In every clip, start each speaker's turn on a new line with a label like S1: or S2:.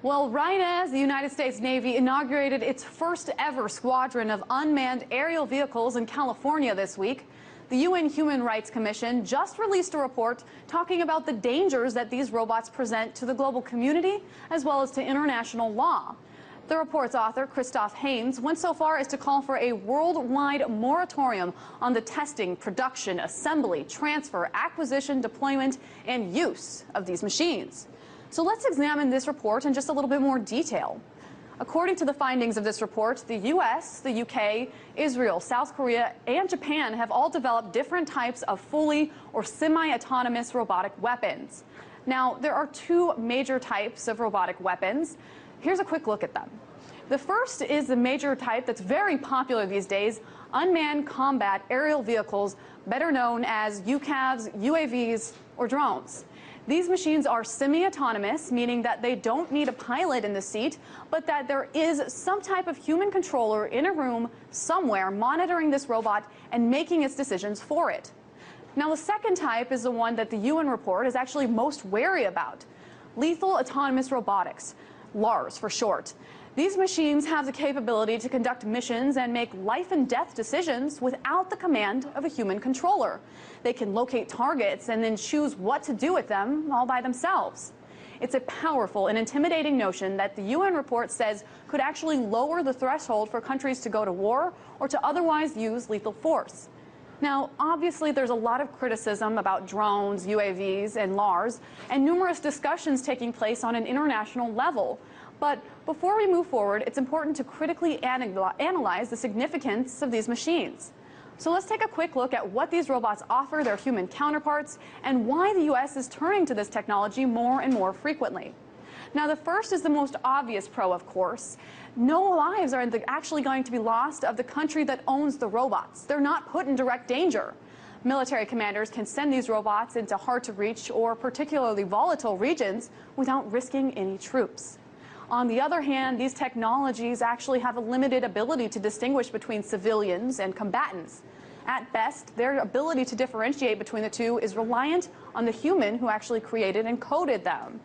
S1: Well, right as the United States Navy inaugurated its first ever squadron of unmanned aerial vehicles in California this week, the UN Human Rights Commission just released a report talking about the dangers that these robots present to the global community as well as to international law. The report's author, Christoph Haynes, went so far as to call for a worldwide moratorium on the testing, production, assembly, transfer, acquisition, deployment, and use of these machines. So let's examine this report in just a little bit more detail. According to the findings of this report, the US, the UK, Israel, South Korea, and Japan have all developed different types of fully or semi-autonomous robotic weapons. Now, there are two major types of robotic weapons. Here's a quick look at them. The first is the major type that's very popular these days, unmanned combat aerial vehicles, better known as UCAVs, UAVs, or drones. These machines are semi-autonomous, meaning that they don't need a pilot in the seat, but that there is some type of human controller in a room somewhere monitoring this robot and making its decisions for it. Now, the second type is the one that the UN report is actually most wary about: lethal autonomous robotics, LARS for short. These machines have the capability to conduct missions and make life and death decisions without the command of a human controller. They can locate targets and then choose what to do with them all by themselves. It's a powerful and intimidating notion that the UN report says could actually lower the threshold for countries to go to war or to otherwise use lethal force. Now, obviously, there's a lot of criticism about drones, UAVs, and LARS, and numerous discussions taking place on an international level. But before we move forward, it's important to critically analyze the significance of these machines. So let's take a quick look at what these robots offer their human counterparts and why the US is turning to this technology more and more frequently. Now, the first is the most obvious pro, of course. No lives are actually going to be lost of the country that owns the robots. They're not put in direct danger. Military commanders can send these robots into hard-to-reach or particularly volatile regions without risking any troops. On the other hand, these technologies actually have a limited ability to distinguish between civilians and combatants. At best, their ability to differentiate between the two is reliant on the human who actually created and coded them.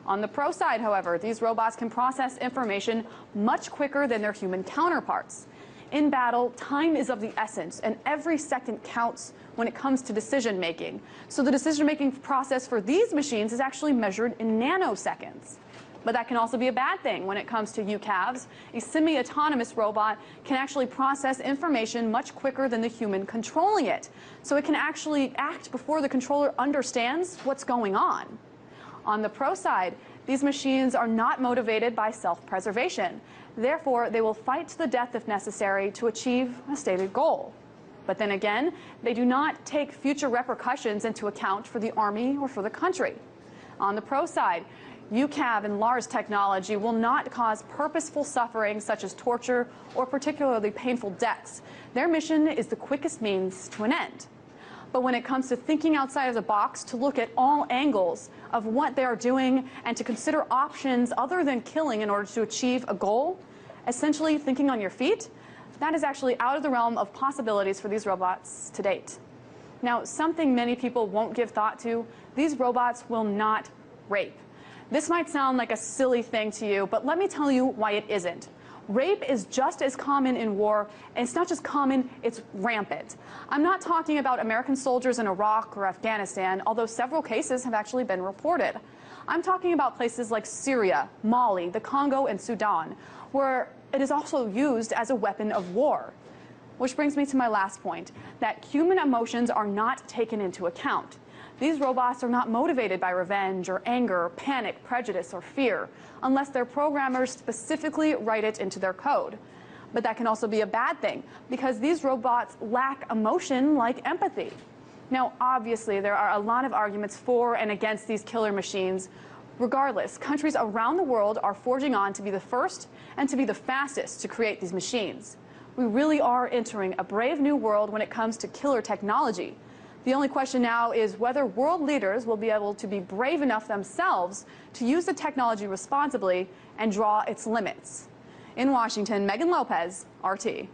S1: On the pro side, however, these robots can process information much quicker than their human counterparts. In battle, time is of the essence, and every second counts when it comes to decision-making. So the decision-making process for these machines is actually measured in nanoseconds. But that can also be a bad thing when it comes to UCAVs. A semi-autonomous robot can actually process information much quicker than the human controlling it. So it can actually act before the controller understands what's going on. On the pro side, these machines are not motivated by self-preservation. Therefore, they will fight to the death if necessary to achieve a stated goal. But then again, they do not take future repercussions into account for the army or for the country. On the pro side, UCAV and LARS technology will not cause purposeful suffering such as torture or particularly painful deaths. Their mission is the quickest means to an end. But when it comes to thinking outside of the box, to look at all angles of what they are doing and to consider options other than killing in order to achieve a goal, essentially thinking on your feet, that is actually out of the realm of possibilities for these robots to date. Now, something many people won't give thought to: these robots will not rape. This might sound like a silly thing to you, but let me tell you why it isn't. Rape is just as common in war, and it's not just common, it's rampant. I'm not talking about American soldiers in Iraq or Afghanistan, although several cases have actually been reported. I'm talking about places like Syria, Mali, the Congo, and Sudan, where it is also used as a weapon of war. Which brings me to my last point, that human emotions are not taken into account. These robots are not motivated by revenge or anger, panic, prejudice, or fear, unless their programmers specifically write it into their code. But that can also be a bad thing, because these robots lack emotion like empathy. Now, obviously, there are a lot of arguments for and against these killer machines. Regardless, countries around the world are forging on to be the first and to be the fastest to create these machines. We really are entering a brave new world when it comes to killer technology. The only question now is whether world leaders will be able to be brave enough themselves to use the technology responsibly and draw its limits. In Washington, Megan Lopez, RT.